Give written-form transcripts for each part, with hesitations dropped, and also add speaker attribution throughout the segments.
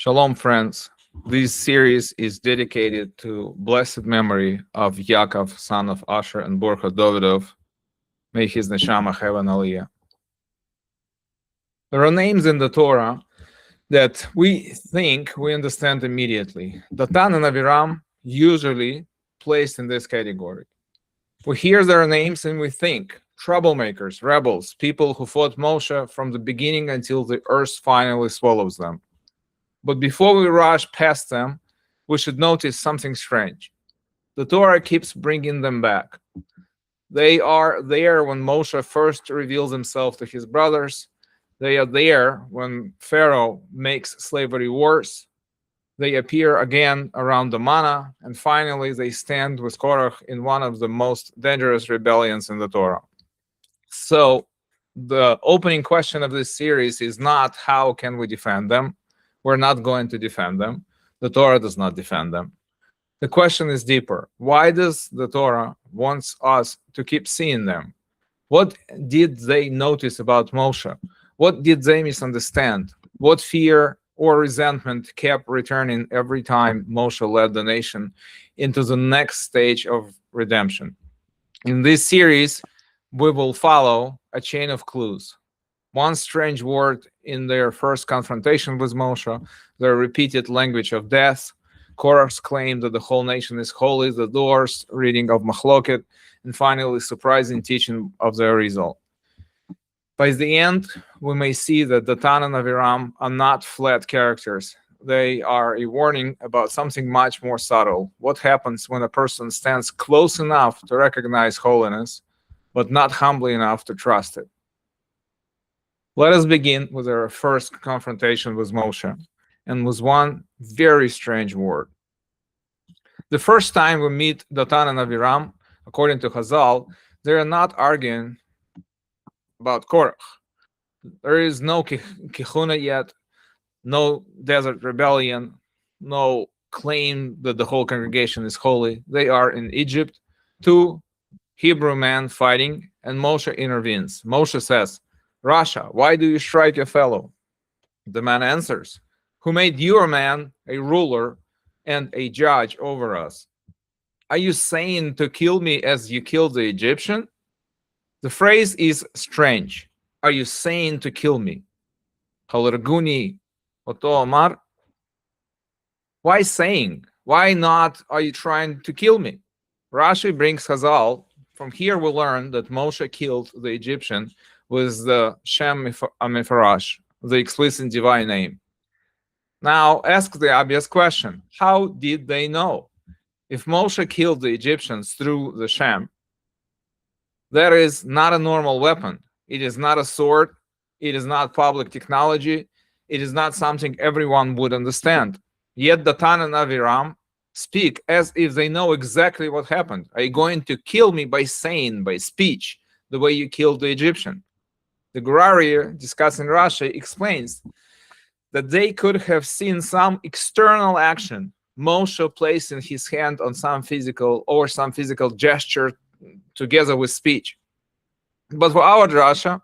Speaker 1: Shalom, friends. This series is dedicated to blessed memory of Yaakov, son of Asher and Borcha Davidov. May his neshama have an aliyah. There are names in the Torah that we think we understand immediately. Datan and Aviram usually placed in this category. We hear their names and we think troublemakers, rebels, people who fought Moshe from the beginning until the earth finally swallows them. But before we rush past them, we should notice something strange. The Torah keeps bringing them back. They are there when Moshe first reveals himself to his brothers. They are there when Pharaoh makes slavery worse. They appear again around the manna, and finally they stand with Korach in one of the most dangerous rebellions in the Torah. So the opening question of this series is not how can we defend them. We're not going to defend them. The Torah does not defend them. The question is deeper. Why does the Torah want us to keep seeing them? What did they notice about Moshe? What did they misunderstand? What fear or resentment kept returning every time Moshe led the nation into the next stage of redemption? In this series, we will follow a chain of clues. One strange word in their first confrontation with Moshe, their repeated language of death, Korach's claim that the whole nation is holy, the doors, reading of Machloket, and finally surprising teaching of the Arizal. By the end, we may see that Datan and Aviram are not flat characters. They are a warning about something much more subtle. What happens when a person stands close enough to recognize holiness, but not humbly enough to trust it? Let us begin with our first confrontation with Moshe, and with one very strange word. The first time we meet Datan and Aviram, according to Chazal, they are not arguing about Korach. There is no kichuna yet, no desert rebellion, no claim that the whole congregation is holy. They are in Egypt, two Hebrew men fighting, and Moshe intervenes. Moshe says, "Rasha, why do you strike your fellow?" The man answers, "Who made your man a ruler and a judge over us? Are you saying to kill me as you killed the Egyptian?" The phrase is strange. Are you saying to kill me? Halarguni oto amar. Why saying? Why not are you trying to kill me? Rashi brings Chazal. From here we learn that Moshe killed the Egyptian with the Shem HaMeforash, the explicit divine name. Now ask the obvious question. How did they know? If Moshe killed the Egyptians through the Shem, that is not a normal weapon. It is not a sword. It is not public technology. It is not something everyone would understand. Yet Datan and Aviram speak as if they know exactly what happened. Are you going to kill me by saying, by speech, the way you killed the Egyptian? The Gur Aryeh, discussing Rashi, explains that they could have seen some external action, Moshe placing his hand on some physical gesture together with speech. But for our drasha,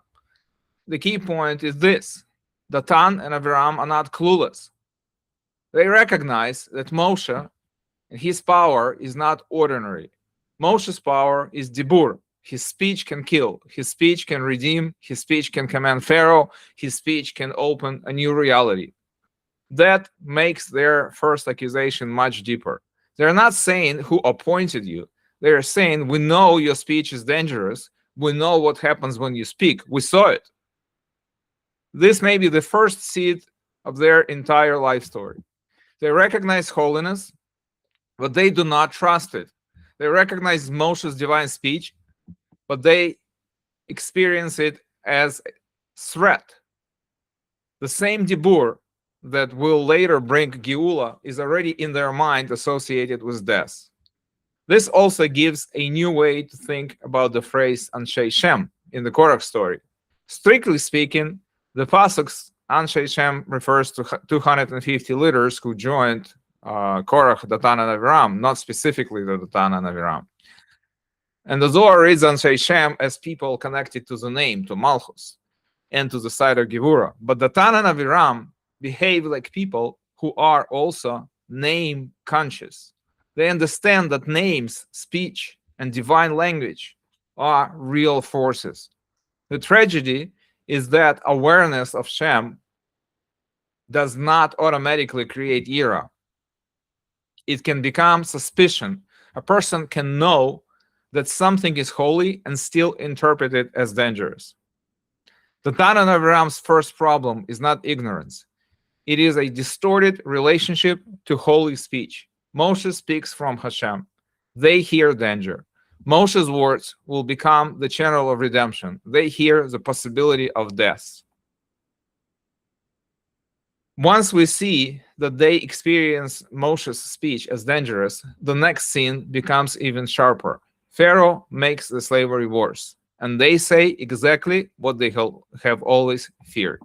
Speaker 1: the key point is this: Datan and Aviram are not clueless. They recognize that Moshe and his power is not ordinary. Moshe's power is dibur. His speech can kill. His speech can redeem. His speech can command Pharaoh. His speech can open a new reality. That makes their first accusation much deeper. They're not saying who appointed you. They're saying, we know your speech is dangerous. We know what happens when you speak. We saw it. This may be the first seed of their entire life story. They recognize holiness, but they do not trust it. They recognize Moshe's divine speech, but they experience it as a threat. The same dibur that will later bring Geula is already in their mind associated with death. This also gives a new way to think about the phrase Anshei Shem in the Korach story. Strictly speaking, the pasuk's Anshei Shem refers to 250 leaders who joined Korach, Datan, and Aviram, not specifically the Datan and Aviram. And the Zohar reads Anshei Shem as people connected to the name, to Malchus, and to the side of Gevurah. But Datan and Aviram behave like people who are also name conscious. They understand that names, speech, and divine language are real forces. The tragedy is that awareness of Shem does not automatically create ira. It can become suspicion. A person can know that something is holy and still interpret it as dangerous. The Datan and Aviram's first problem is not ignorance. It is a distorted relationship to holy speech. Moshe speaks from Hashem. They hear danger. Moshe's words will become the channel of redemption. They hear the possibility of death. Once we see that they experience Moshe's speech as dangerous, the next scene becomes even sharper. Pharaoh makes the slavery worse, and they say exactly what they have always feared.